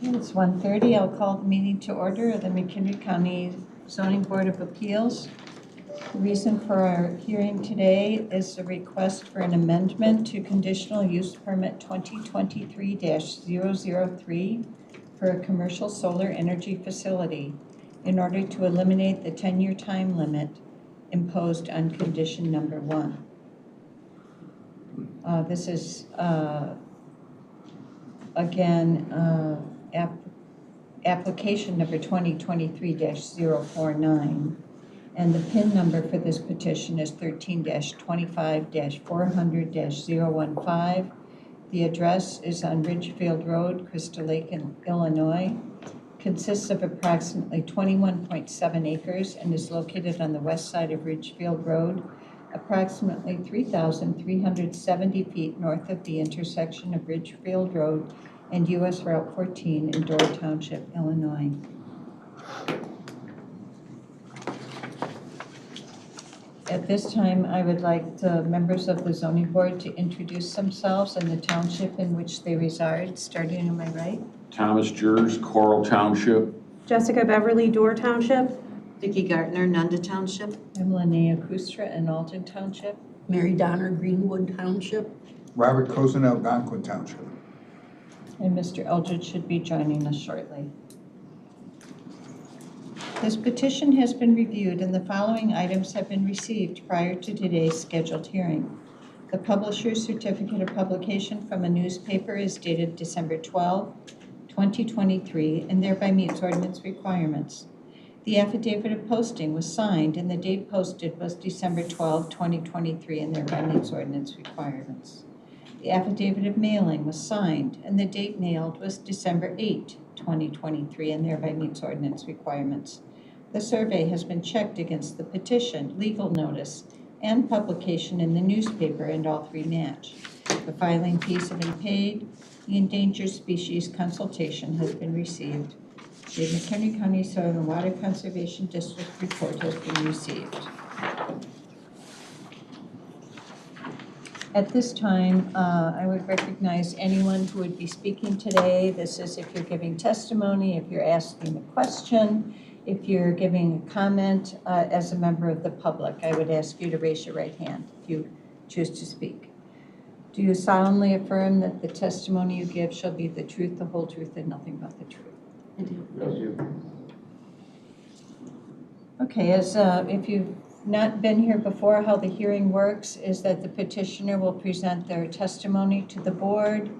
It's 1:30. I'll call the meeting to order of the McHenry County Zoning Board of Appeals. The reason for our hearing today is a request for an amendment to conditional use permit 2023-003 for a commercial solar energy facility in order to eliminate the 10-year time limit imposed on condition number 1. This is application number 2023-049, and the PIN number for this petition is 13-25-400-015. The address is on Ridgefield Road, Crystal Lake, Illinois. Consists of approximately 21.7 acres and is located on the west side of Ridgefield Road, approximately 3,370 feet north of the intersection of Ridgefield Road and U.S. Route 14 in Door Township, Illinois. At this time, I would like the members of the zoning board to introduce themselves and the township in which they reside, starting on my right. Thomas Jers, Coral Township. Jessica Beverly, Door Township. Vicki Gartner, Nunda Township. I'm Linnea Kustra in Alton Township. Mary Donner, Greenwood Township. Robert Cozen, Algonquin Township. And Mr. Eldridge should be joining us shortly. This petition has been reviewed and the following items have been received prior to today's scheduled hearing. The publisher's certificate of publication from a newspaper is dated December 12, 2023, and thereby meets ordinance requirements. The affidavit of posting was signed and the date posted was December 12, 2023, and thereby meets ordinance requirements. The affidavit of mailing was signed and the date mailed was December 8, 2023, and thereby meets ordinance requirements. The survey has been checked against the petition, legal notice, and publication in the newspaper, and all three match. The filing fees have been paid. The endangered species consultation has been received. The McHenry County Soil and Water Conservation District report has been received. At this time, I would recognize anyone who would be speaking today. This is if you're giving testimony, if you're asking a question, if you're giving a comment as a member of the public. I would ask you to raise your right hand if you choose to speak. Do you solemnly affirm that the testimony you give shall be the truth, the whole truth, and nothing but the truth? I do. Okay, as if you've not been here before, how the hearing works is that the petitioner will present their testimony to the board.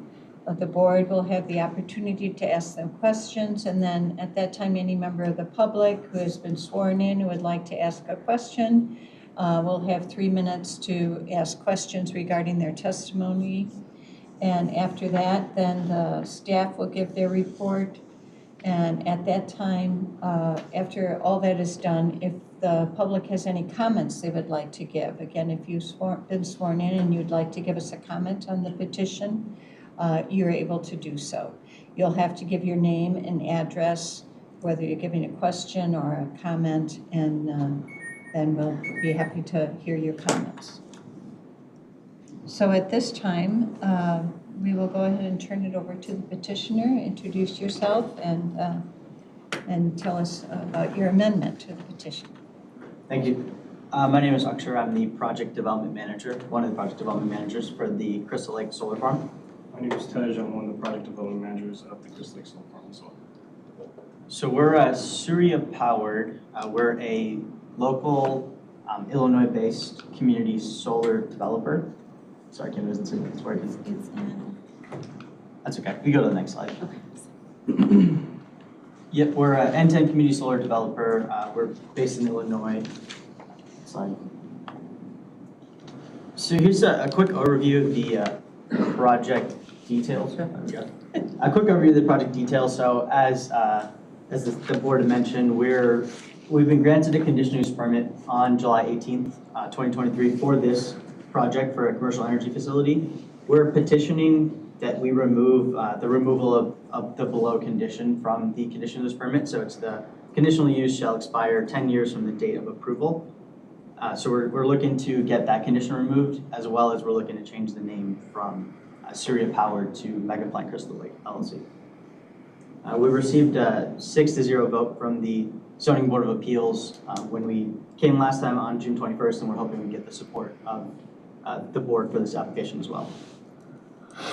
The board will have the opportunity to ask them questions, and then at that time, any member of the public who has been sworn in who would like to ask a question will have 3 minutes to ask questions regarding their testimony. And after that, then the staff will give their report. And at that time, after all that is done, if the public has any comments they would like to give, again, if you've been sworn in and you'd like to give us a comment on the petition, you're able to do so. You'll have to give your name and address, whether you're giving a question or a comment, and then we'll be happy to hear your comments. So at this time, we will go ahead and turn it over to the petitioner. Introduce yourself and tell us about your amendment to the petition. Thank you. My name is Akshar. I'm the project development manager, one of the project development managers for the Crystal Lake Solar Farm. My name is Tej. I'm one of the project development managers of the Crystal Lake Solar Farm as well. So we're Surya powered. We're a local Illinois-based community solar developer. Sorry, Kim, it's working. It's That's okay. We go to the next slide. okay. Yep, we're an end-to-end community solar developer. We're based in Illinois. Slide. So here's a quick overview of the project details. There we go. A quick overview of the project details. So as the board had mentioned, we've been granted a conditional use permit on July 18th, 2023 for this project for a commercial energy facility. We're petitioning that we remove the removal of the below condition from the condition of this permit. So it's the conditional use shall expire 10 years from the date of approval. So we're looking to get that condition removed, as well as we're looking to change the name from Surya Powered to Megaplant Crystal Lake LLC. We received a 6-0 vote from the Zoning Board of Appeals when we came last time on June 21st, and we're hoping we get the support of the board for this application as well.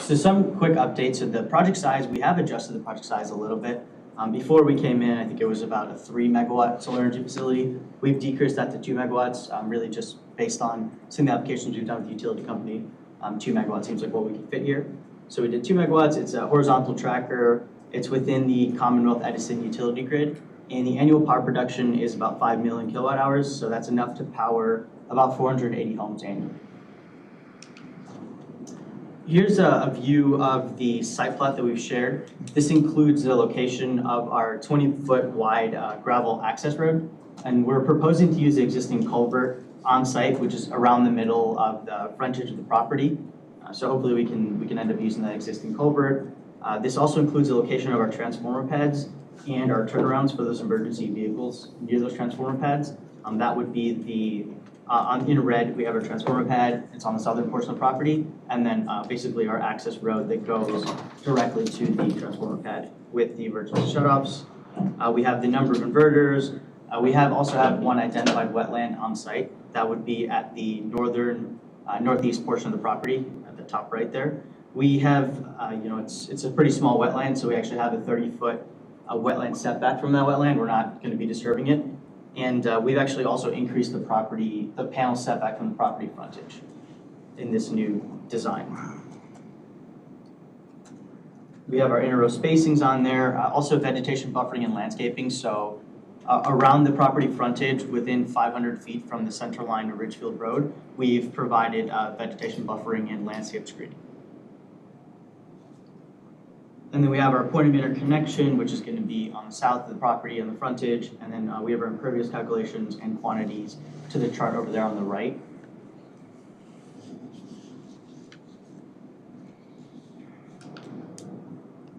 So some quick updates. So the project size, we have adjusted the project size a little bit. Before we came in, I think it was about a 3 megawatt solar energy facility. We've decreased that to 2 megawatts, really just based on some of the applications we've done with the utility company. 2 megawatts seems like what we can fit here. So we did 2 megawatts. It's a horizontal tracker. It's within the Commonwealth Edison utility grid. And the annual power production is about 5 million kilowatt hours. So that's enough to power about 480 homes annually. Here's a view of the site plot that we've shared. This includes the location of our 20-foot wide gravel access road. And we're proposing to use the existing culvert on site, which is around the middle of the frontage of the property. So hopefully we can end up using that existing culvert. This also includes the location of our transformer pads and our turnarounds for those emergency vehicles near those transformer pads. That would be the in red, we have our transformer pad. It's on the southern portion of the property, and then basically our access road that goes directly to the transformer pad with the emergency shutoffs. We have the number of inverters. We also have one identified wetland on site. That would be at the northeast portion of the property, at the top right there. We have, it's a pretty small wetland, so we actually have a 30-foot wetland setback from that wetland. We're not going to be disturbing it. And we've actually also increased the panel setback from the property frontage in this new design. We have our inter-row spacings on there, also vegetation buffering and landscaping. So around the property frontage, within 500 feet from the center line of Ridgefield Road, we've provided vegetation buffering and landscape screening. And then we have our point of interconnection, which is going to be on the south of the property on the frontage. And then we have our impervious calculations and quantities to the chart over there on the right.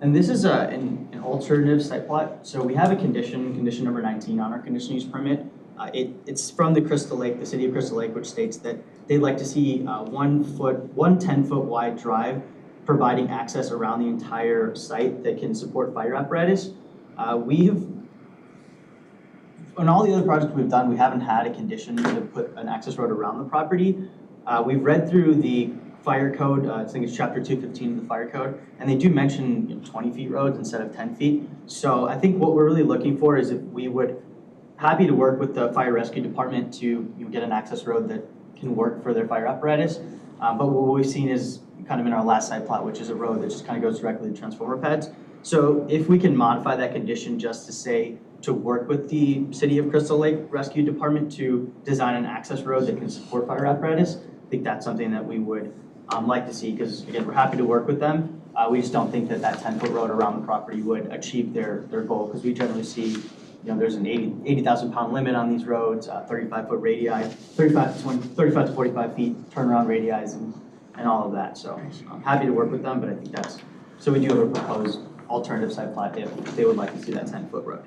And this is an alternative site plot. So we have a condition number 19 on our conditional use permit. It's from the Crystal Lake, the city of Crystal Lake, which states that they'd like to see one 10-foot wide drive providing access around the entire site that can support fire apparatus. On all the other projects we've done, we haven't had a condition to put an access road around the property. We've read through the fire code, I think it's chapter 215 of the fire code, and they do mention 20 feet roads instead of 10 feet. So I think what we're really looking for is if we would happy to work with the fire rescue department to get an access road that can work for their fire apparatus. But what we've seen is kind of in our last site plot, which is a road that just kind of goes directly to transformer pads. So if we can modify that condition just to say to work with the City of Crystal Lake Rescue Department to design an access road that can support fire apparatus, I think that's something that we would like to see, because again, we're happy to work with them. We just don't think that 10-foot road around the property would achieve their goal, because we generally see there's an 80,000 pound limit on these roads, 35-foot radii, 35 to 45 feet turnaround radii, and all of that. So I'm happy to work with them, but I think so we do have a proposed alternative site plot if they would like to see that 10-foot road.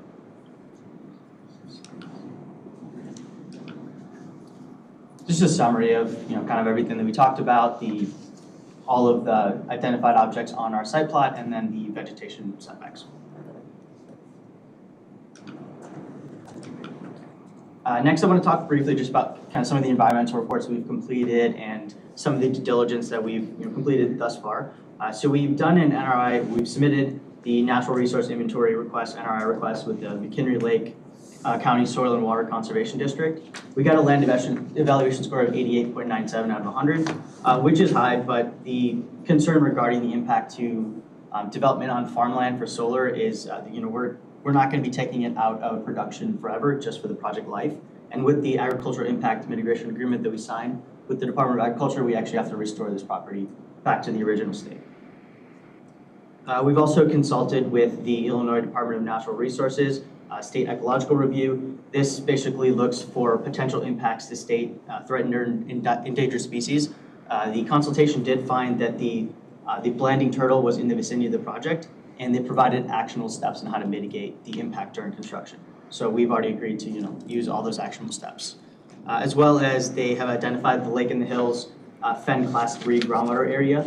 Just a summary of kind of everything that we talked about, all of the identified objects on our site plot, and then the vegetation setbacks. Next, I want to talk briefly just about kind of some of the environmental reports we've completed and some of the due diligence that we've completed thus far. So we've done an NRI, we've submitted the Natural Resource Inventory request, NRI request, with the McHenry Lake County Soil and Water Conservation District. We got a land evaluation score of 88.97 out of 100, which is high, but the concern regarding the impact to development on farmland for solar is, we're not going to be taking it out of production forever, just for the project life. And with the agricultural impact mitigation agreement that we signed with the Department of Agriculture, we actually have to restore this property back to the original state. We've also consulted with the Illinois Department of Natural Resources, State Ecological Review. This basically looks for potential impacts to state threatened or endangered species. The consultation did find that the blanding turtle was in the vicinity of the project, and they provided actionable steps on how to mitigate the impact during construction. So we've already agreed to use all those actionable steps. As well as they have identified the Lake in the Hills Fen Class 3 groundwater area,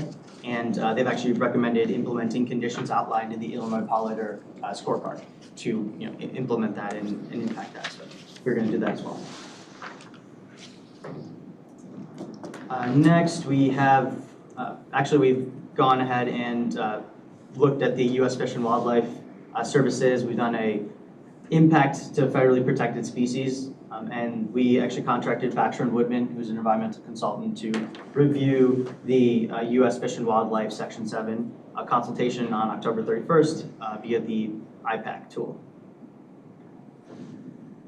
And they've actually recommended implementing conditions outlined in the Illinois Polliter scorecard to implement that and impact that. So we're going to do that as well. Next, we have, we've gone ahead and looked at the U.S. Fish and Wildlife Services. We've done a impact to federally protected species, and we actually contracted Baxter and Woodman, who's an environmental consultant, to review the U.S. Fish and Wildlife Section 7 consultation on October 31st via the IPAC tool.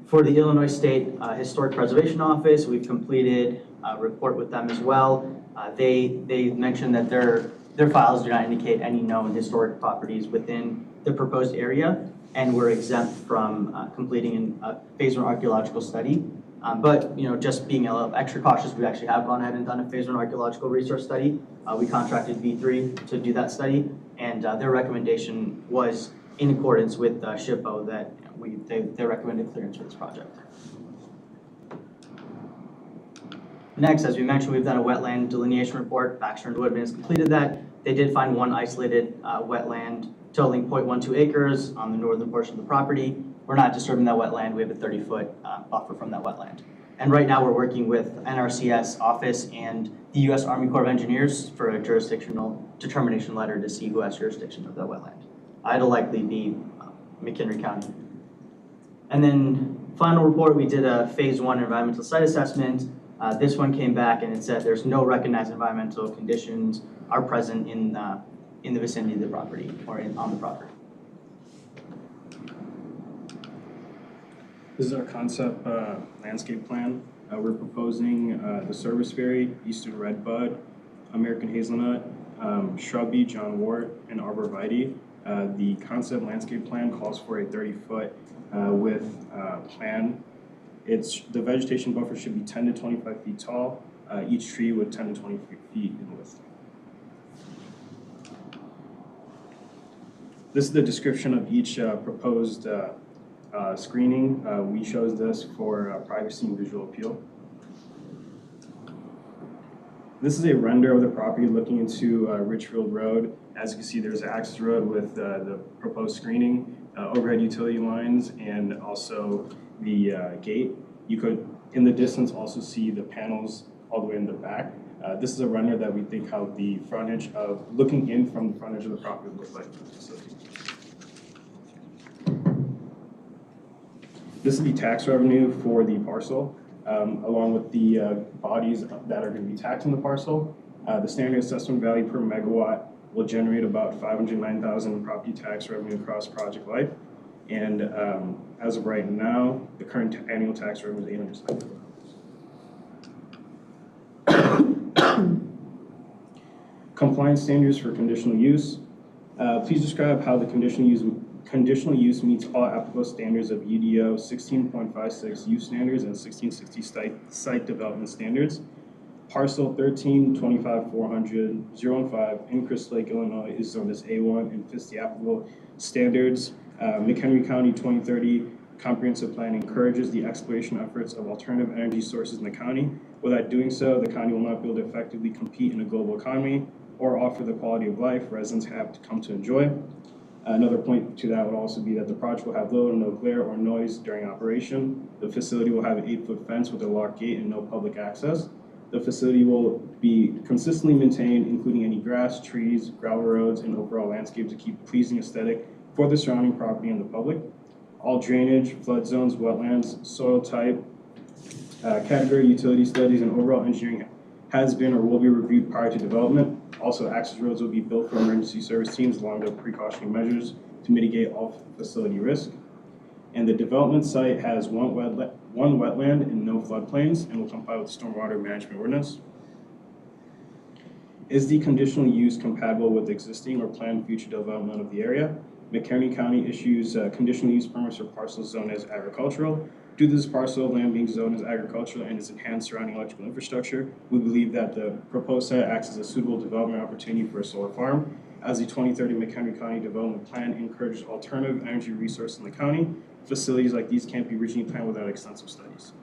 For the Illinois State Historic Preservation Office, we've completed a report with them as well. They mentioned that their files do not indicate any known historic properties within the proposed area, and we're exempt from completing a phase 1 archaeological study. But just being a little extra cautious, we actually have gone ahead and done a phase 1 archaeological resource study. We contracted V3 to do that study, and their recommendation was in accordance with SHPO that they recommended clearance for this project. Next, as we mentioned, we've done a wetland delineation report. Baxter and Woodman has completed that. They did find one isolated wetland totaling 0.12 acres on the northern portion of the property. We're not disturbing that wetland. We have a 30-foot buffer from that wetland. And right now we're working with NRCS office and the U.S. Army Corps of Engineers for a jurisdictional determination letter to see who has jurisdiction of that wetland. It'll likely be McHenry County. And then final report, we did a phase 1 environmental site assessment. This one came back and it said there's no recognized environmental conditions are present in the vicinity of the property or on the property. This is our concept landscape plan. We're proposing the Service Ferry, Eastern Redbud, American Hazelnut, Shrubby, John Wart, and Arborvitae. The concept landscape plan calls for a 30-foot width plan. The vegetation buffer should be 10 to 25 feet tall, each tree with 10 to 20 feet in width. This is the description of each proposed screening. We chose this for privacy and visual appeal. This is a render of the property looking into Richfield Road. As you can see, there's an access road with the proposed screening, overhead utility lines, and also the gate. You could, in the distance, also see the panels all the way in the back. This is a render that we think how the frontage of, looking in from the frontage of the property would look like. This is the tax revenue for the parcel, along with the bodies that are going to be taxed on the parcel. The standard assessment value per megawatt will generate about $509,000 property tax revenue across project life. And as of right now, the current annual tax revenue is $874,000. Compliance standards for conditional use. Please describe how the conditional use meets all applicable standards of UDO 16.56 use standards and 1660 site development standards. Parcel 13-25-400-015 in Crystal Lake, Illinois is zoned as A1 and fits the applicable standards. McHenry County 2030 Comprehensive Plan encourages the exploration efforts of alternative energy sources in the county. Without doing so, the county will not be able to effectively compete in a global economy or offer the quality of life residents have to come to enjoy. Another point to that would also be that the project will have little or no glare or noise during operation. The facility will have an 8-foot fence with a locked gate and no public access. The facility will be consistently maintained, including any grass, trees, gravel roads, and overall landscape to keep a pleasing aesthetic for the surrounding property and the public. All drainage, flood zones, wetlands, soil type, category utility studies, and overall engineering has been or will be reviewed prior to development. Also, access roads will be built for emergency service teams along with precautionary measures to mitigate all facility risk. And the development site has one wetland and no floodplains and will comply with the stormwater management ordinance. Is the conditional use compatible with existing or planned future development of the area? McHenry County issues conditional use permits for parcels zoned as agricultural. Due to this parcel of land being zoned as agricultural and its enhanced surrounding electrical infrastructure, we believe that the proposed site acts as a suitable development opportunity for a solar farm. As the 2030 McHenry County Development Plan encourages alternative energy resources in the county, facilities like these can't be originally planned without extensive studies.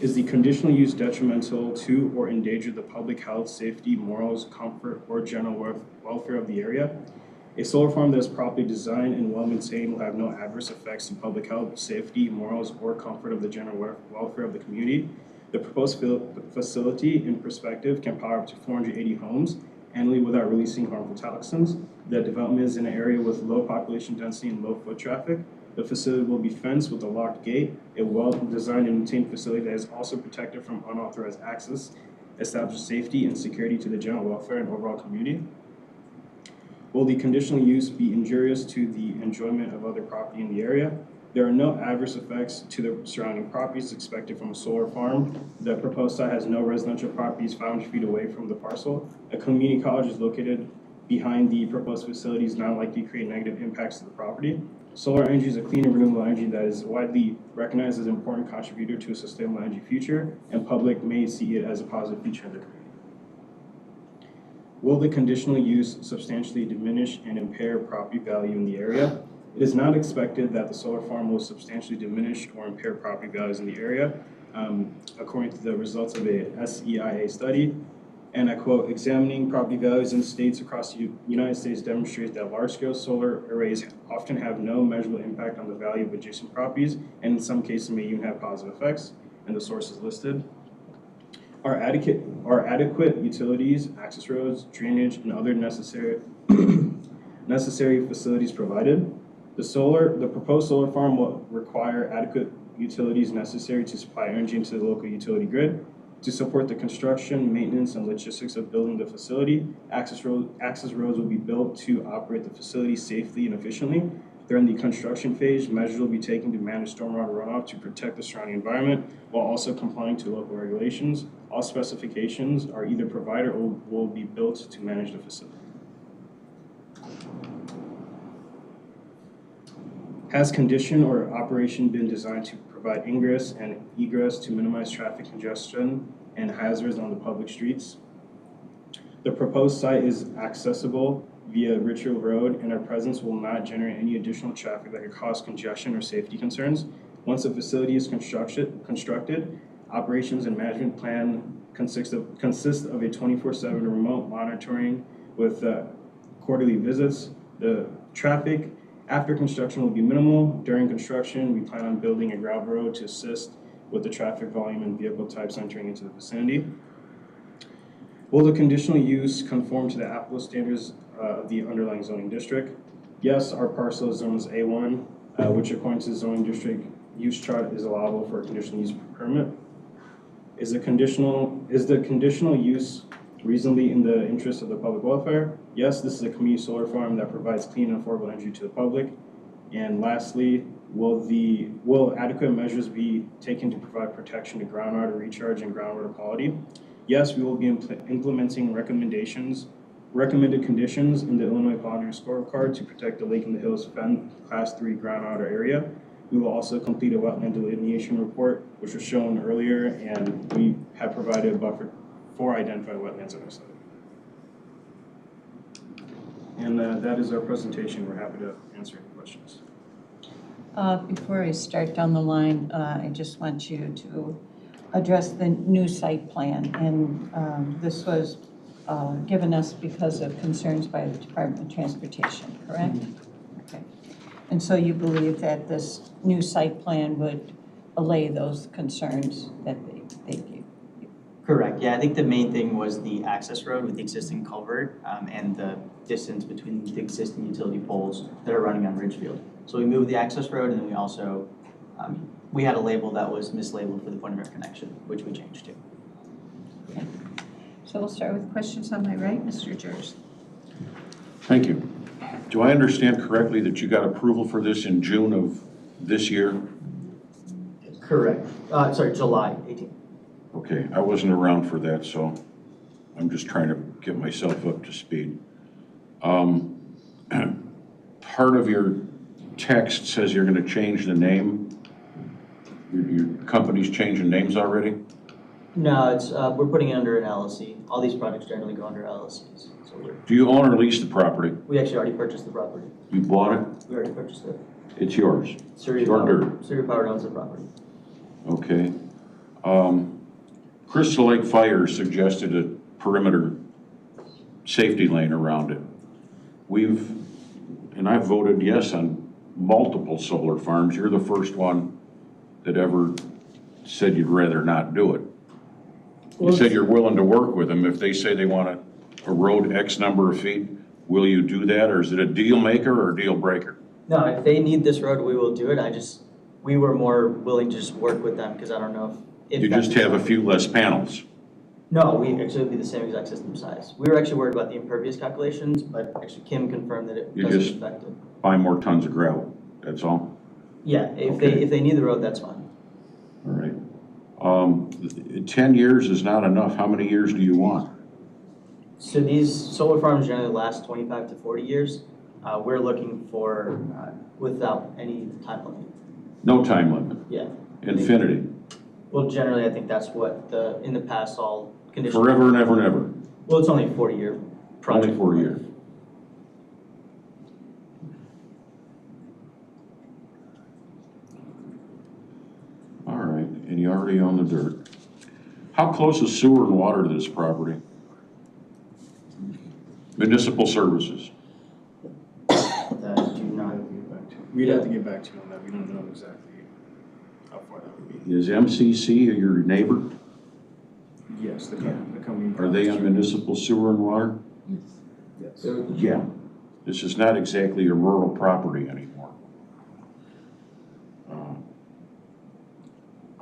Is the conditional use detrimental to or endanger the public health, safety, morals, comfort, or general welfare of the area? A solar farm that is properly designed and well maintained will have no adverse effects to public health, safety, morals, or comfort of the general welfare of the community. The proposed facility, in perspective, can power up to 480 homes annually without releasing harmful toxins. The development is in an area with low population density and low foot traffic. The facility will be fenced with a locked gate. A well-designed and maintained facility that is also protected from unauthorized access, establishes safety and security to the general welfare and overall community. Will the conditional use be injurious to the enjoyment of other property in the area? There are no adverse effects to the surrounding properties expected from a solar farm. The proposed site has no residential properties 500 feet away from the parcel. A community college is located behind the proposed facilities, not likely to create negative impacts to the property. Solar energy is a clean and renewable energy that is widely recognized as an important contributor to a sustainable energy future, and public may see it as a positive feature of the community. Will the conditional use substantially diminish and impair property value in the area? It is not expected that the solar farm will substantially diminish or impair property values in the area, according to the results of a SEIA study. And I quote, examining property values in states across the United States demonstrates that large-scale solar arrays often have no measurable impact on the value of adjacent properties, and in some cases may even have positive effects, and the source is listed. Are adequate utilities, access roads, drainage, and other necessary facilities provided? The proposed solar farm will require adequate utilities necessary to supply energy into the local utility grid. To support the construction, maintenance, and logistics of building the facility, access roads will be built to operate the facility safely and efficiently. During the construction phase, measures will be taken to manage stormwater runoff to protect the surrounding environment while also complying to local regulations. All specifications are either provided or will be built to manage the facility. Has condition or operation been designed to provide ingress and egress to minimize traffic congestion and hazards on the public streets? The proposed site is accessible via Richfield Road, and our presence will not generate any additional traffic that could cause congestion or safety concerns. Once the facility is constructed, operations and management plan consists of a 24/7 remote monitoring with quarterly visits. The traffic after construction will be minimal. During construction, we plan on building a gravel road to assist with the traffic volume and vehicle types entering into the vicinity. Will the conditional use conform to the applicable standards of the underlying zoning district? Yes, our parcel is known as A1, which according to the zoning district use chart is allowable for a conditional use permit. Is the conditional use reasonably in the interest of the public welfare? Yes, this is a community solar farm that provides clean and affordable energy to the public. And lastly, will adequate measures be taken to provide protection to groundwater recharge and groundwater quality? Yes, we will be implementing recommended conditions in the Illinois Polymer Scorecard to protect the Lake in the Hills Fen Class 3 groundwater area. We will also complete a wetland delineation report, which was shown earlier, and we have provided a buffer for identified wetlands on our site. And that is our presentation. We're happy to answer any questions. Before I start down the line, I just want you to address the new site plan. And this was given us because of concerns by the Department of Transportation, correct? Okay. And so you believe that this new site plan would allay those concerns that they gave? Correct, yeah, I think the main thing was the access road with the existing culvert and the distance between the existing utility poles that are running on Ridgefield. So we moved the access road, and then we also, we had a label that was mislabeled for the point of interconnection, which we changed to. Okay. So we'll start with questions on my right, Mr. Jers. Thank you. Do I understand correctly that you got approval for this in June of this year? Correct, July 18th. Okay, I wasn't around for that, so I'm just trying to get myself up to speed. Part of your text says you're going to change the name. Your company's changing names already? No, it's we're putting it under an LLC. All these projects generally go under LLCs. So Do you own or lease the property? we actually already purchased the property. You bought it? We already purchased it. It's yours. Surrey Your Power, dirt. Surrey Power owns the property. Okay. Crystal Lake Fire suggested a perimeter safety lane around it. I've voted yes on multiple solar farms. You're the first one that ever said you'd rather not do it. You said you're willing to work with them. If they say they want to erode X number of feet, will you do that, or is it a deal maker or a deal breaker? No, if they need this road, we will do it. We were more willing to just work with them because I don't know if You that's- just have a few less panels. No, we actually would be the same exact system size. We were actually worried about the impervious calculations, but actually Kim confirmed that it You doesn't just- affect it. Buy more tons of gravel, that's all. Yeah, if Okay. they need the road, that's fine. All right. 10 years is not enough. How many years do you want? So these solar farms generally last 25 to 40 years. We're looking for without any time limit. No time limit, Yeah. infinity, Well, generally, I think that's what in the past all conditions. forever and ever and ever, Well, it's only a 40-year project. only 4 years. All right, and you already own the dirt. How close is sewer and water to this property? Municipal services. Do not. We'd have to get back to you on that. We don't know exactly how far that would be. Is MCC your neighbor? Yes, the company. Are they on municipal sewer and water? Yes. Yeah. This is not exactly a rural property anymore.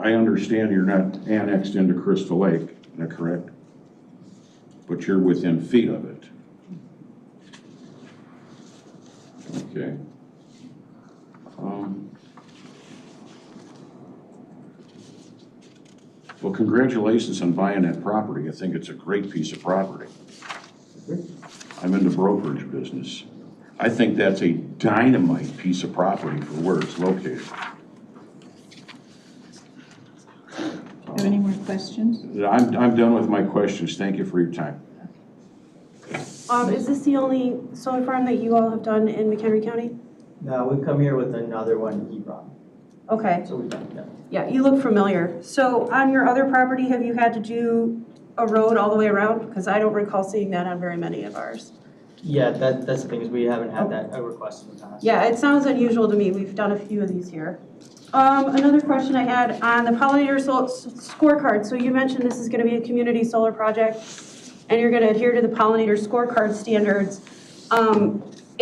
I understand you're not annexed into Crystal Lake, is that correct? But you're within feet of it. Okay. Well, congratulations on buying that property. I think it's a great piece of property. I'm in the brokerage business. I think that's a dynamite piece of property for where it's located. Have any more questions? I'm done with my questions. Thank you for your time. Is this the only solar farm that you all have done in McHenry County? No, we've come here with another one in Hebron. Okay, So we've done, yeah. yeah, you look familiar. So on your other property, have you had to do a road all the way around? Because I don't recall seeing that on very many of ours. Yeah, that's the thing, is we haven't had that a request in the past. Yeah, it sounds unusual to me. We've done a few of these here. Another question I had on the pollinator scorecard. So you mentioned this is going to be a community solar project, and you're going to adhere to the pollinator scorecard standards.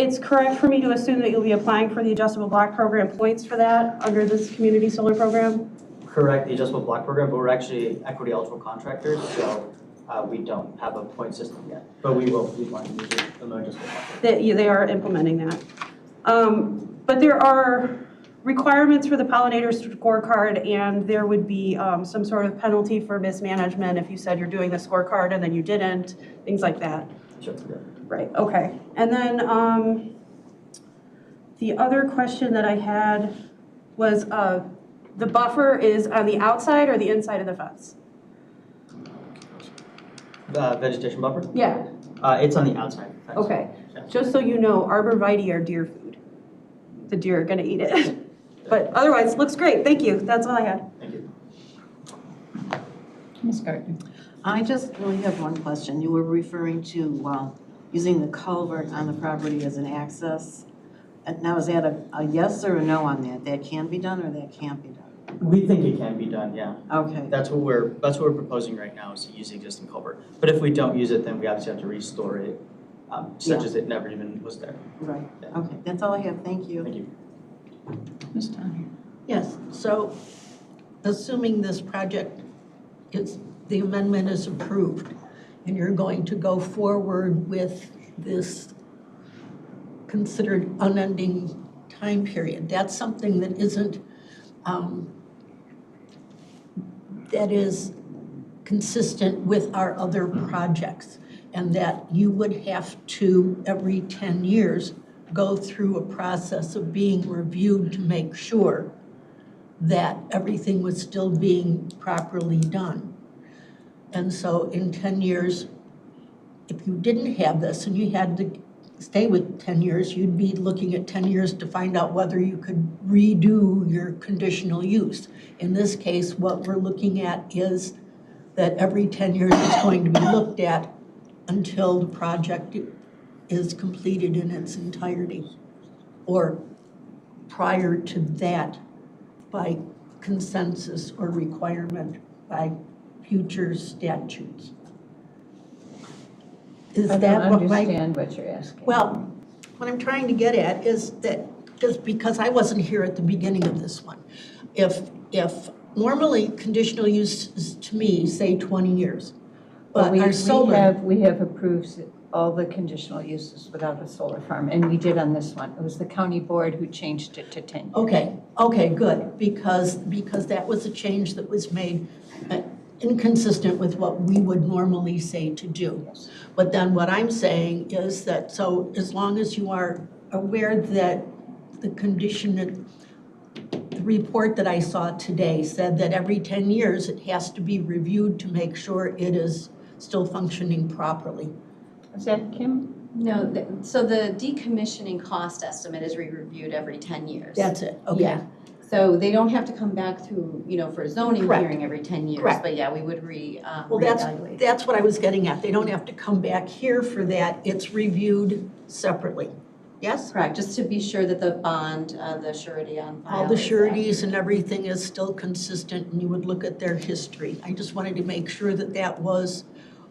It's correct for me to assume that you'll be applying for the adjustable block program points for that under this community solar program? Correct, the adjustable block program, but we're actually equity eligible contractors, so we don't have a point system yet. But we will, we want to use it, the adjustable block program. They are implementing that. But there are requirements for the pollinator scorecard, and there would be some sort of penalty for mismanagement if you said you're doing the scorecard and then you didn't, things like that. Sure, yeah. Right, okay. And then the other question that I had was the buffer is on the outside or the inside of the fence? Vegetation buffer? Yeah. It's on the outside. Fence. Okay. Yeah. Just so you know, arborvitae are deer food. The deer are gonna eat it. But otherwise, looks great. Thank you. That's all I had. Thank you. Ms. Gardner? I just really have one question. You were referring to using the culvert on the property as an access. And now, is that a yes or a no on that? That can be done or that can't be done? We think it can be done, yeah. Okay. That's what we're proposing right now, is to use the existing culvert. But if we don't use it, then we obviously have to restore it, such Yeah. as it never even was there. Right. Yeah. Okay. That's all I have. Thank you. Thank you. Ms. Donahue? Yes, so assuming this project the amendment is approved, and you're going to go forward with this considered unending time period, that's something that isn't, that is consistent with our other projects, and that you would have to, every 10 years, go through a process of being reviewed to make sure that everything was still being properly done. And so in 10 years, if you didn't have this and you had to stay with 10 years, you'd be looking at 10 years to find out whether you could redo your conditional use. In this case, what we're looking at is that every 10 years it's going to be looked at until the project is completed in its entirety, or prior to that by consensus or requirement by future statutes. Is I don't that what my? understand what you're asking. Well, what I'm trying to get at is that, just because I wasn't here at the beginning of this one, if normally conditional use is, to me, say 20 years, but our solar. We have approved all the conditional uses without a solar farm, and we did on this one. It was the county board who changed it to 10 years. Okay, good, because that was a change that was made inconsistent with what we would normally say to do. Yes. But then what I'm saying is that, so as long as you are aware that the report that I saw today said that every 10 years it has to be reviewed to make sure it is still functioning properly. Is that Kim? No, so the decommissioning cost estimate is reviewed every 10 years. That's it, okay. Yeah. So they don't have to come back through, for a zoning Correct. hearing every 10 years. Correct. But yeah, we would Well, reevaluate. that's what I was getting at. They don't have to come back here for that. It's reviewed separately. Yes? Correct, just to be sure that the bond, the surety on file. All the is sureties and everything is still consistent, and you would look at their history. I just wanted to make sure that that was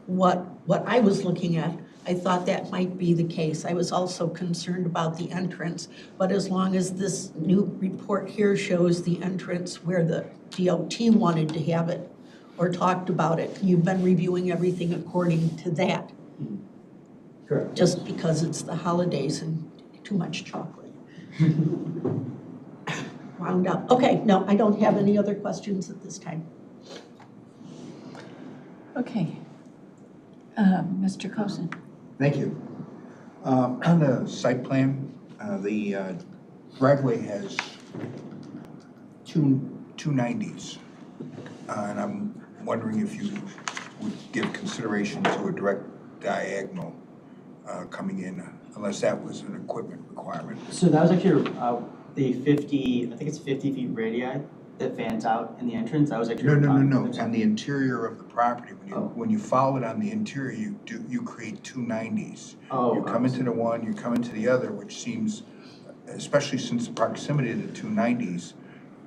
what I was looking at. I thought that might be the case. I was also concerned about the entrance, but as long as this new report here shows the entrance where the DOT wanted to have it or talked about it, you've been reviewing everything according to that, Correct. just because it's the holidays and too much chocolate. Wound up. Okay, no, I don't have any other questions at this time. Okay. Mr. Cozen. Thank you. On the site plan, the driveway has two 90s. And I'm wondering if you would give consideration to a direct diagonal coming in, unless that was an equipment requirement. So that was actually the 50, I think it's 50 feet radii that fans out in the entrance. That was actually. No. On the interior of the property, when you follow it on the interior, you create two 90s. Oh. You come into the one, you come into the other, which seems, especially since the proximity of the two 90s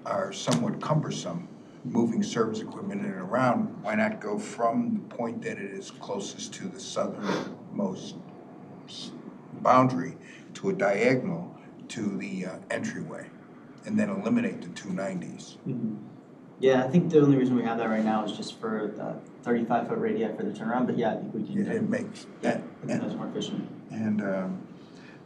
are somewhat cumbersome, moving service equipment in and around. Why not go from the point that it is closest to the southernmost boundary to a diagonal to the entryway, and then eliminate the two 90s? Mhm. Yeah, I think the only reason we have that right now is just for the 35-foot radii for the turnaround, but yeah, I think we can. It makes that. That's more efficient. And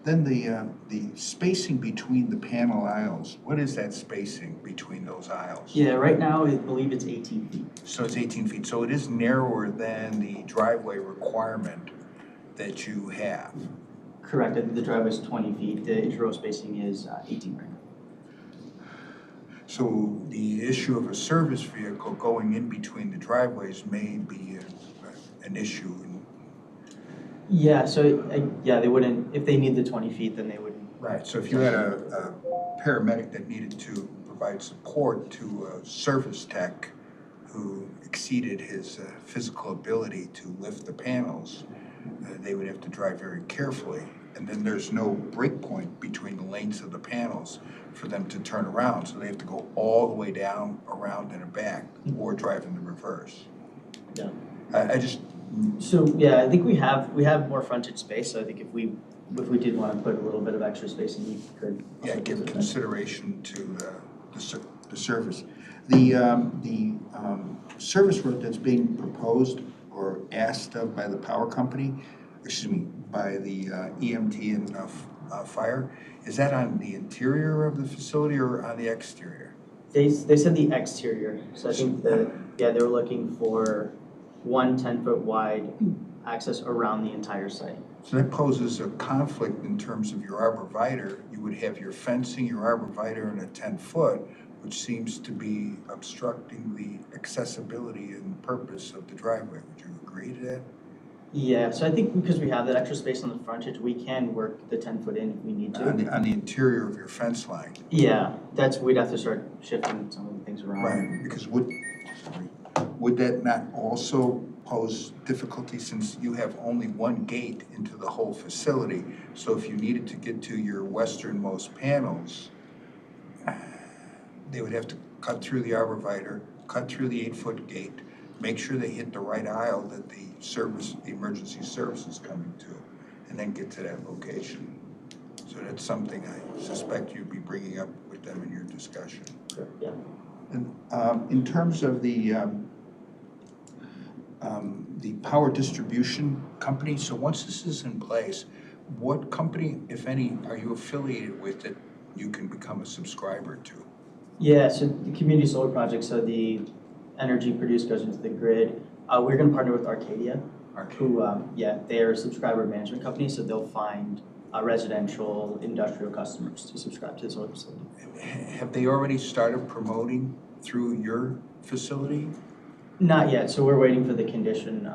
then the spacing between the panel aisles, what is that spacing between those aisles? Yeah, right now I believe it's 18 feet. So it's 18 feet, so it is narrower than the driveway requirement that you have. Correct, I think the driveway is 20 feet, the inter-row spacing is 18 right now. So the issue of a service vehicle going in between the driveways may be an issue. Yeah, so, yeah, they wouldn't, if they need the 20 feet, then they wouldn't. Right, so if you had a paramedic that needed to provide support to a service tech who exceeded his physical ability to lift the panels, they would have to drive very carefully. And then there's no break point between the lanes of the panels for them to turn around, so they have to go all the way down, around and back, or drive in the reverse. Yeah. I just. So, yeah, I think we have more frontage space, so I think if we did want to put a little bit of extra space in, we could. Yeah, give consideration to the service. The service road that's being proposed or asked of by the power company, by the EMT and fire, is that on the interior of the facility or on the exterior? They said the exterior, so I think that, yeah, they were looking for one 10-foot wide access around the entire site. So that poses a conflict in terms of your arborvitae. You would have your fencing, your arborvitae, and a 10-foot, which seems to be obstructing the accessibility and purpose of the driveway. Would you agree to that? Yeah, so I think because we have that extra space on the frontage, we can work the 10-foot in if we need On to. the interior of your fence line. Yeah, we'd have to start shifting some of the things around. Right, because would that not also pose difficulty since you have only one gate into the whole facility? So if you needed to get to your westernmost panels, they would have to cut through the arborvitae, cut through the 8-foot gate, make sure they hit the right aisle that the emergency service is coming to, and then get to that location. So that's something I suspect you'd be bringing up with them in your discussion. Yeah. And in terms of the power distribution company, so once this is in place, what company, if any, are you affiliated with that you can become a subscriber to? Yeah, so the community solar project, so the energy produced goes into the grid. We're gonna partner with Arcadia, who, they're a subscriber management company, so they'll find residential, industrial customers to subscribe to the solar facility. Have they already started promoting through your facility? Not yet, so we're waiting for the condition.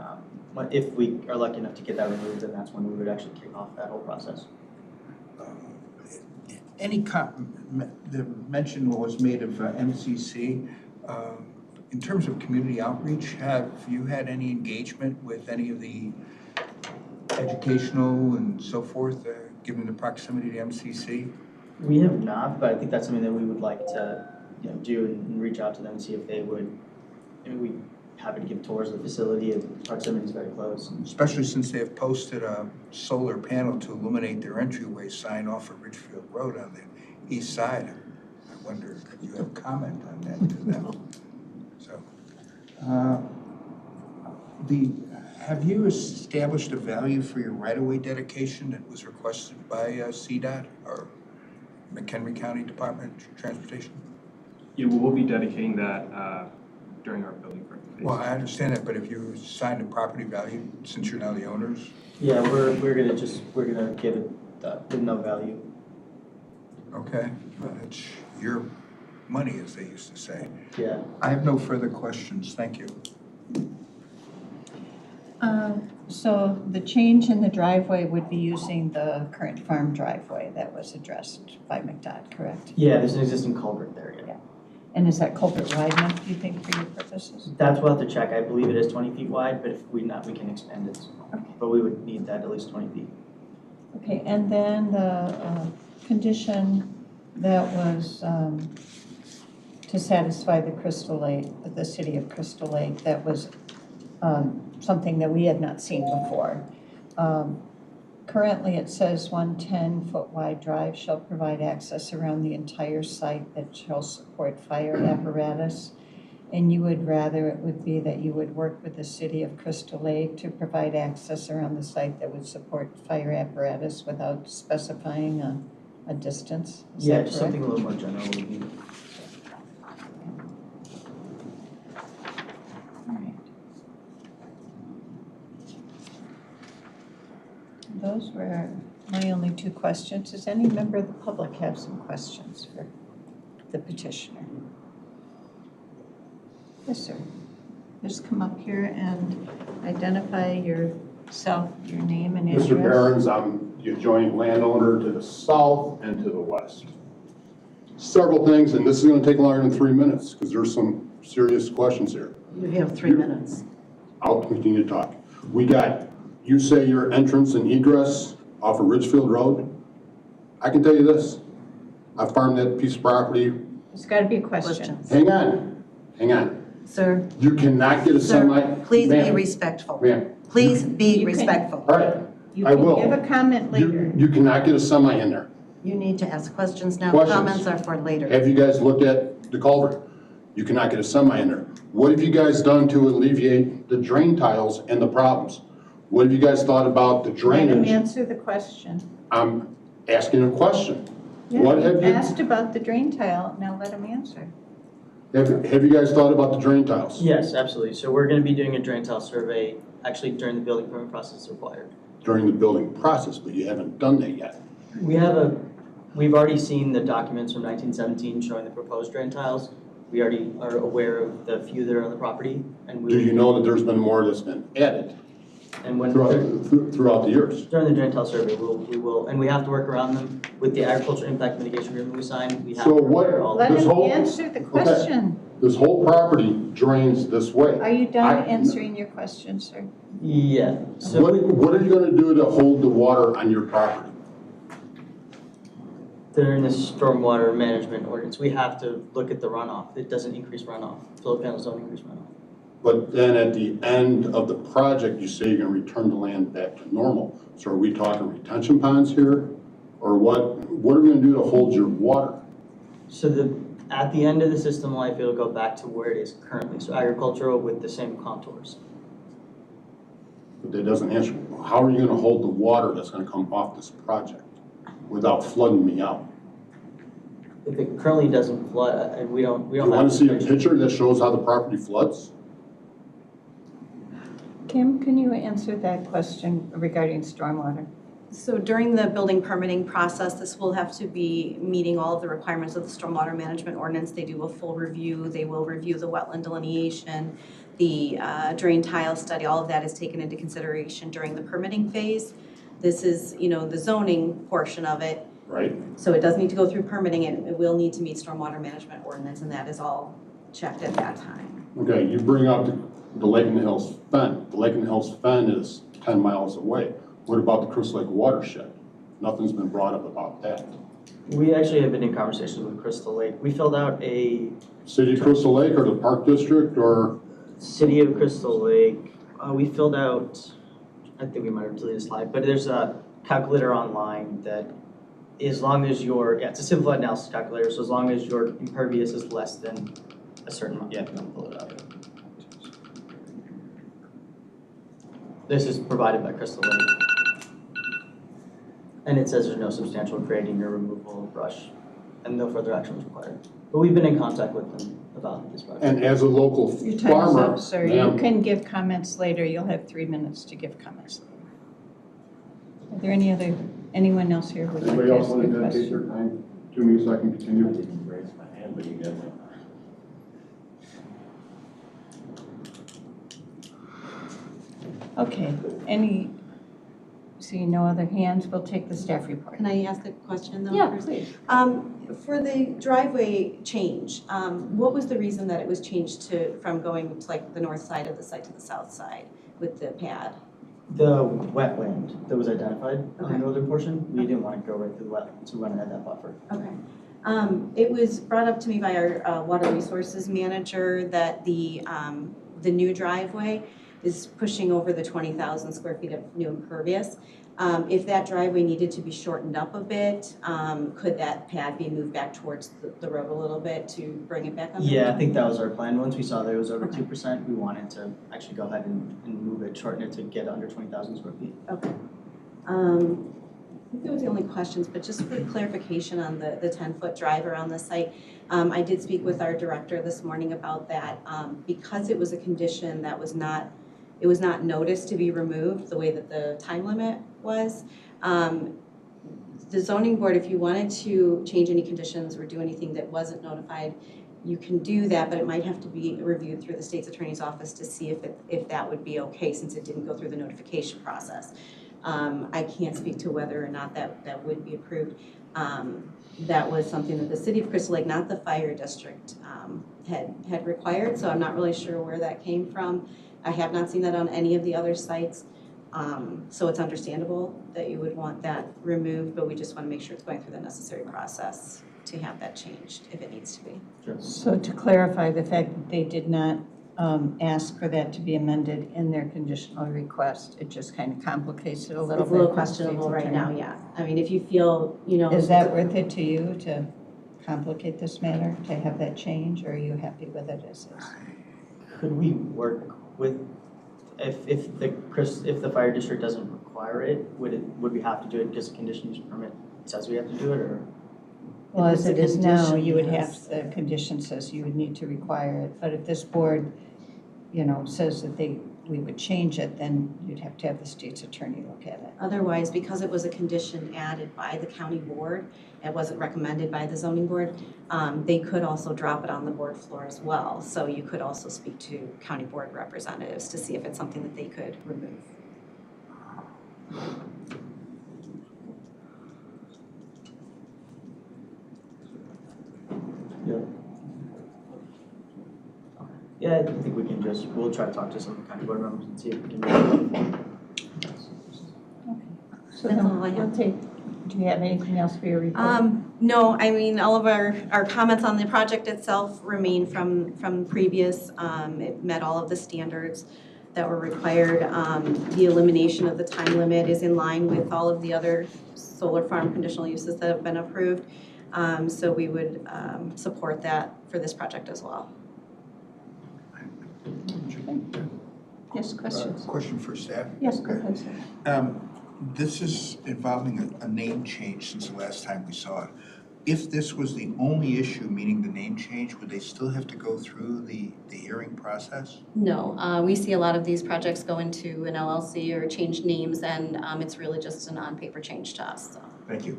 If we are lucky enough to get that removed, then that's when we would actually kick off that whole process. The mention was made of MCC. In terms of community outreach, have you had any engagement with any of the educational and so forth, given the proximity to MCC? We have not, but I think that's something that we would like to do and reach out to them and see if they would, we happy to give tours of the facility, and proximity is very close. Especially since they have posted a solar panel to illuminate their entryway sign off of Ridgefield Road on the east side. I wonder if you have comment on that to them. So, have you established a value for your right-of-way dedication that was requested by CDOT or McHenry County Department of Transportation? Yeah, we'll be dedicating that during our building permit phase. Well, I understand that, but if you signed a property value, since you're now the owners? Yeah, we're gonna give it with no value. Okay, well, it's your money, as they used to say. Yeah. I have no further questions, thank you. So the change in the driveway would be using the current farm driveway that was addressed by McDOT, correct? Yeah, there's an existing culvert there, yeah. And is that culvert wide enough, do you think, for your purposes? That's we'll have to check. I believe it is 20 feet wide, but if we can expand it. Okay. But we would need that at least 20 feet. Okay, and then the condition that was to satisfy the Crystal Lake, the city of Crystal Lake, that was something that we had not seen before. Currently, it says 1 10-foot wide drive shall provide access around the entire site that shall support fire apparatus. And you would rather it would be that you would work with the city of Crystal Lake to provide access around the site that would support fire apparatus without specifying a distance? Is Yeah, that just correct? something a little more general would be. All right. Those were my only two questions. Does any member of the public have some questions for the petitioner? Yes, sir. Just come up here and identify yourself, your name and address. Mr. Behrens, I'm the adjoining landowner to the south and to the west. Several things, and this is going to take longer than 3 minutes because there's some serious questions here. You have 3 minutes. I'll continue to talk. You say your entrance and egress off of Ridgefield Road. I can tell you this. I farmed that piece of property. There's got to be a question. Questions. Hang on. Sir, You cannot get a semi. please be Ma'am, respectful. Ma'am, Please be You can- respectful. all right. You I can will. give a comment later. You cannot get a semi in there. You need to ask questions now. Questions. Comments are for later. Have you guys looked at the culvert? You cannot get a semi in there. What have you guys done to alleviate the drain tiles and the problems? What have you guys thought about the Let him drainage? answer the question. I'm asking a question. Yeah, What have you, asked about the drain tile, now let him answer. have you guys thought about the drain tiles? Yes, absolutely. So we're going to be doing a drain tile survey actually during the building permit process required. During the building process, but you haven't done that yet. We've already seen the documents from 1917 showing the proposed drain tiles. We already are aware of the few that are on the property, and Do you know that there's been more that's been added? And when throughout the years. during the joint health survey, we will, and we have to work around them with the agricultural impact mitigation agreement we signed. We have So to what- prepare all. Let This him whole- answer the question. This whole property drains this way. Are you done I- answering your question, sir? Yeah, so What are you gonna do to hold the water on your property? during the stormwater management ordinance, we have to look at the runoff. It doesn't increase runoff. Solar panels don't increase runoff. But then at the end of the project, you say you're gonna return the land back to normal. So are we talking retention ponds here? Or what are we gonna do to hold your water? So at the end of the system life, it'll go back to where it is currently. So agricultural with the same contours. But that doesn't answer, how are you gonna hold the water that's gonna come off this project without flooding me out? If it currently doesn't flood, and we don't You have. wanna see a picture that shows how the property floods? Kim, can you answer that question regarding stormwater? So during the building permitting process, this will have to be meeting all of the requirements of the stormwater management ordinance. They do a full review. They will review the wetland delineation, the drain tile study. All of that is taken into consideration during the permitting phase. This is, the zoning portion of it. Right? So it does need to go through permitting and it will need to meet stormwater management ordinance, and that is all checked at that time. Okay, you bring up the Lake in the Hills Fen. The Lake in the Hills Fen is 10 miles away. What about the Crystal Lake watershed? Nothing's been brought up about that. We actually have been in conversations with Crystal Lake. We filled out a City of Crystal Lake or the Park District or, City of Crystal Lake. We filled out, I think we might have deleted a slide, but there's a calculator online that as long as it's a simplified analysis calculator, so as long as your impervious is less than a certain amount, yeah, if you want to pull it up. This is provided by Crystal Lake. And it says there's no substantial grading or removal of brush and no further action is required. But we've been in contact with them about this project. and as a local Your time is farmer. up, sir. You ma'am, can give comments later. You'll have 3 minutes to give comments later. Are there anyone else here who would like Anybody to else ask want a to dedicate question? their time to me so I can continue? Raise my hand, but you got my. Okay, seeing no other hands, we'll take the staff report. Can I ask a question though? Yeah, first? please. For the driveway change, what was the reason that it was changed from going to like the north side of the site to the south side with the pad? The wetland that was identified on the Okay. northern portion, we didn't want to go right through the wetland, so we wanted to add that buffer. Okay. It was brought up to me by our water resources manager that the new driveway is pushing over the 20,000 square feet of new impervious. If that driveway needed to be shortened up a bit, could that pad be moved back towards the road a little bit to bring it back on? Yeah, I think that was our plan. Once we saw that it was over Okay. 2%, we wanted to actually go ahead and move it, shorten it to get under 20,000 square feet. Okay. I think that was the only questions, but just for clarification on the 10-foot drive around the site, I did speak with our director this morning about that. Because it was a condition that was not noticed to be removed the way that the time limit was. The zoning board, if you wanted to change any conditions or do anything that wasn't notified, you can do that, but it might have to be reviewed through the state's attorney's office to see if that would be okay since it didn't go through the notification process. I can't speak to whether or not that would be approved. That was something that the city of Crystal Lake, not the fire district, had required, so I'm not really sure where that came from. I have not seen that on any of the other sites, so it's understandable that you would want that removed, but we just want to make sure it's going through the necessary process to have that changed if it needs to be. So to clarify, the fact that they did not ask for that to be amended in their conditional request, it just kind of complicates it a little bit. It's a little for the state's questionable right attorney. now, yeah. I mean, if you feel, Is that worth it to you to complicate this matter, to have that change, or are you happy with it as is? Could we work with, if the fire district doesn't require it, would we have to do it because the conditional use permit says we have to do it, or? Well, If as it's it a is now, condition, you would yes. have, the condition says you would need to require it, but if this board, says that we would change it, then you'd have to have the state's attorney look at it. Otherwise, because it was a condition added by the county board, it wasn't recommended by the zoning board, they could also drop it on the board floor as well. So you could also speak to county board representatives to see if it's something that they could remove. Yeah, I think we can we'll try to talk to some of the county board members and see if we can. So That's then all I have. we'll take, do you have anything else for your report? No, I mean, all of our comments on the project itself remain from previous. It met all of the standards that were required. The elimination of the time limit is in line with all of the other solar farm conditional uses that have been approved. So we would support that for this project as well. Yes, questions? Question for staff? Yes, go ahead, sir. This is involving a name change since the last time we saw it. If this was the only issue, meaning the name change, would they still have to go through the hearing process? No, we see a lot of these projects go into an LLC or change names, and it's really just a non-paper change to us, so. Thank you.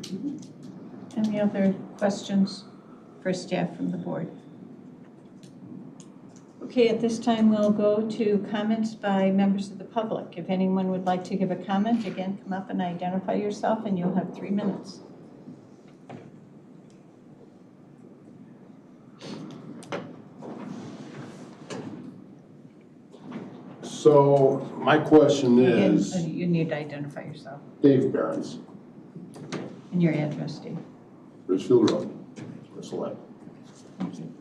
Any other questions for staff from the board? Okay, at this time, we'll go to comments by members of the public. If anyone would like to give a comment, again, come up and identify yourself, and you'll have 3 minutes. So my question Again, is, you need to identify yourself Dave Behrens, and your address, Dave. Richfield Road, Crystal Lake. Thank you.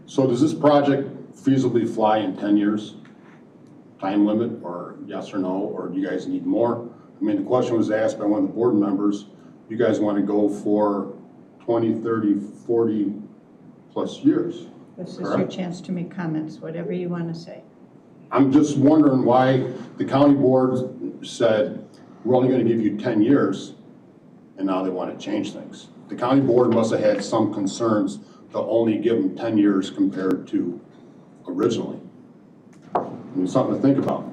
So does this project feasibly fly in 10 years? Time limit, or yes or no, or do you guys need more? I mean, the question was asked by one of the board members. You guys want to go for 20, 30, 40 plus years? This is your Correct. chance to make comments, whatever you want to say. I'm just wondering why the county board said, we're only going to give you 10 years, and now they want to change things. The county board must have had some concerns to only give them 10 years compared to originally. I mean, something to think about.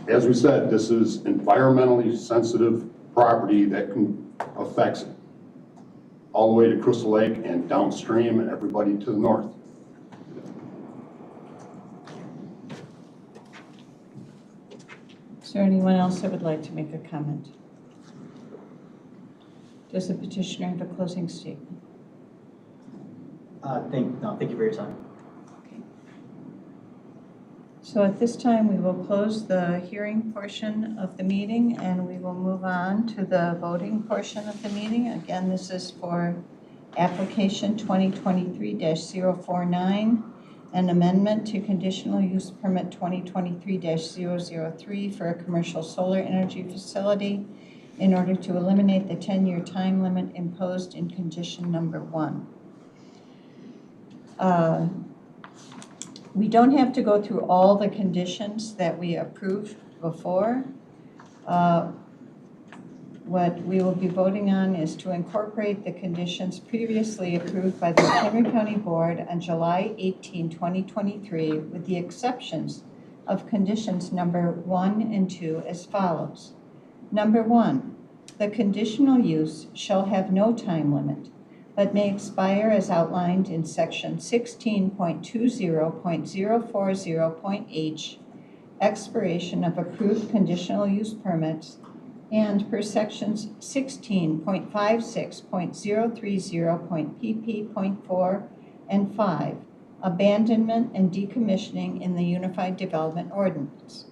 As we said, this is environmentally sensitive property that affects all the way to Crystal Lake and downstream and everybody to the north. Is there anyone else that would like to make a comment? Does the petitioner have a closing statement? Thank you for your time. So at this time, we will close the hearing portion of the meeting, and we will move on to the voting portion of the meeting. Again, this is for application 2023-049, an amendment to conditional use permit 2023-003 for a commercial solar energy facility in order to eliminate the 10-year time limit imposed in condition number 1. We don't have to go through all the conditions that we approved before. What we will be voting on is to incorporate the conditions previously approved by the McHenry County Board on July 18, 2023, with the exceptions of conditions number 1 and 2 as follows. Number 1, the conditional use shall have no time limit, but may expire as outlined in section 16.20.040.h, expiration of approved conditional use permits, and per sections 16.56.030.pp.4 and 5, abandonment and decommissioning in the Unified Development Ordinance.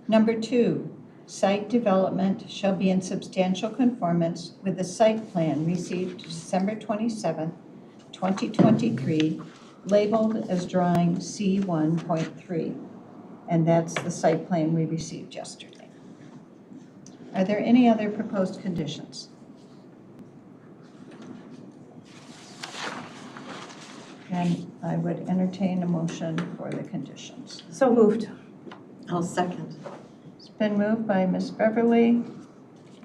Number 2, site development shall be in substantial conformance with the site plan received December 27, 2023, labeled as drawing C1.3, and that's the site plan we received yesterday. Are there any other proposed conditions? And I would entertain a motion for the conditions. So moved. I'll second. It's been moved by Ms. Beverly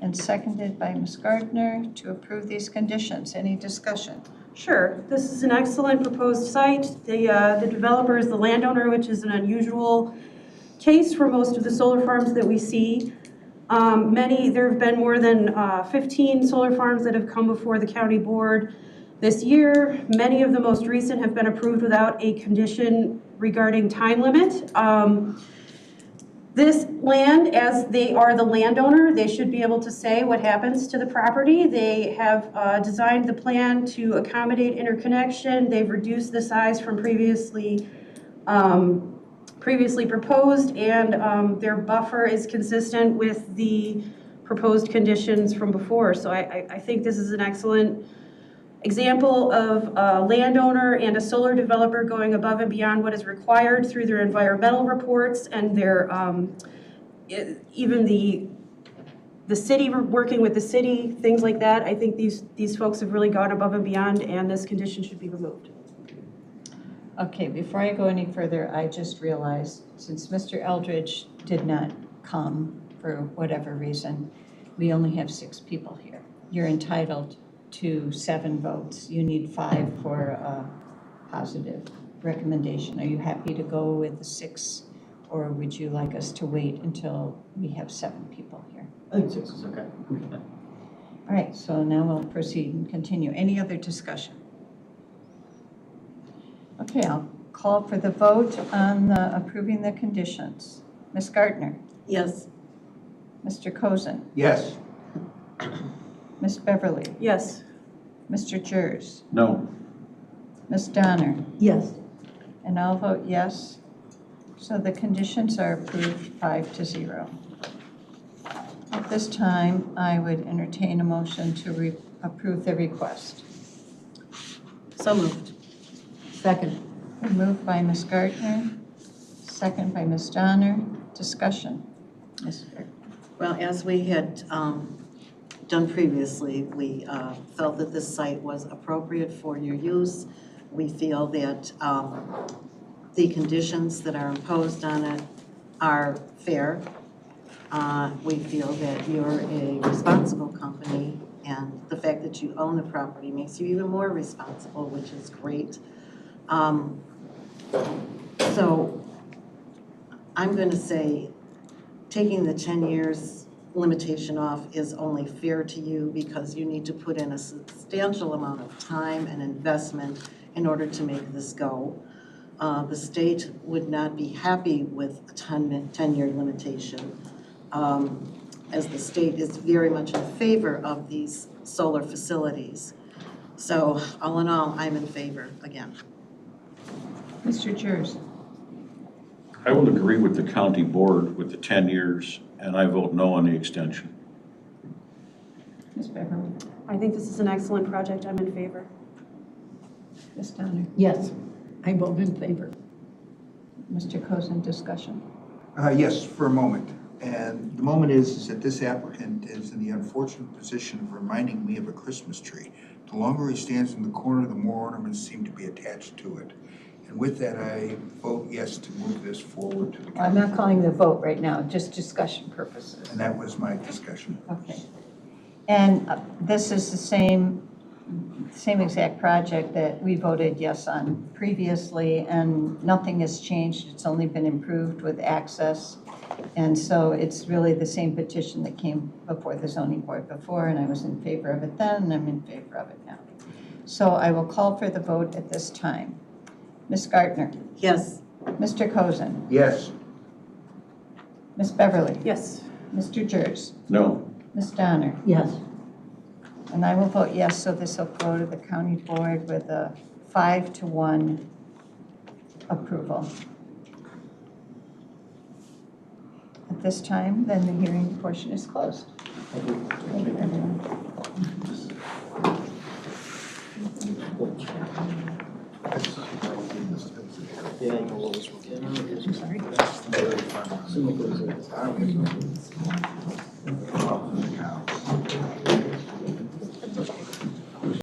and seconded by Ms. Gardner to approve these conditions. Any discussion? Sure. This is an excellent proposed site. The developer is the landowner, which is an unusual case for most of the solar farms that we see. There have been more than 15 solar farms that have come before the county board this year. Many of the most recent have been approved without a condition regarding time limit. This land, as they are the landowner, they should be able to say what happens to the property. They have designed the plan to accommodate interconnection. They've reduced the size from previously proposed, and their buffer is consistent with the proposed conditions from before. So I think this is an excellent example of a landowner and a solar developer going above and beyond what is required through their environmental reports and their, even the city, working with the city, things like that. I think these folks have really gone above and beyond, and this condition should be removed. Okay, before I go any further, I just realized, since Mr. Eldridge did not come for whatever reason, we only have 6 people here. You're entitled to 7 votes. You need 5 for a positive recommendation. Are you happy to go with the 6, or would you like us to wait until we have 7 people here? I think 6 is okay. All right, so now we'll proceed and continue. Any other discussion? Okay, I'll call for the vote on approving the conditions. Ms. Gardner? Yes. Mr. Cozen? Yes. Ms. Beverly? Yes. Mr. Jers? No. Ms. Donner? Yes. And I'll vote yes. So the conditions are approved 5-0. At this time, I would entertain a motion to approve the request. So moved. Second. Moved by Ms. Gardner, second by Ms. Donner. Discussion. Ms. Gardner. Well, as we had done previously, we felt that this site was appropriate for your use. We feel that the conditions that are imposed on it are fair. We feel that you're a responsible company, and the fact that you own the property makes you even more responsible, which is great. So I'm going to say taking the 10 years limitation off is only fair to you because you need to put in a substantial amount of time and investment in order to make this go. The state would not be happy with a 10-year limitation, as the state is very much in favor of these solar facilities. So all in all, I'm in favor again. Mr. Jers. I will agree with the county board with the 10 years, and I vote no on the extension. Ms. Beverly. I think this is an excellent project. I'm in favor. Ms. Donner. Yes. I vote in favor. Mr. Cozen, discussion. Yes, for a moment. And the moment is that this applicant is in the unfortunate position of reminding me of a Christmas tree. The longer he stands in the corner, the more ornaments seem to be attached to it. And with that, I vote yes to move this forward to the I'm council. not calling the vote right now, just discussion purposes. And that was my discussion. Okay. And this is the same exact project that we voted yes on previously, and nothing has changed. It's only been improved with access. And so it's really the same petition that came before the zoning board before, and I was in favor of it then, and I'm in favor of it now. So I will call for the vote at this time. Ms. Gardner. Yes. Mr. Cozen. Yes. Ms. Beverly. Yes. Mr. Jers. No. Ms. Donner. Yes. And I will vote yes, so this will go to the county board with a 5-1 approval. At this time, then the hearing portion is closed. Thank you, everyone. Yeah, you know what was. I'm sorry.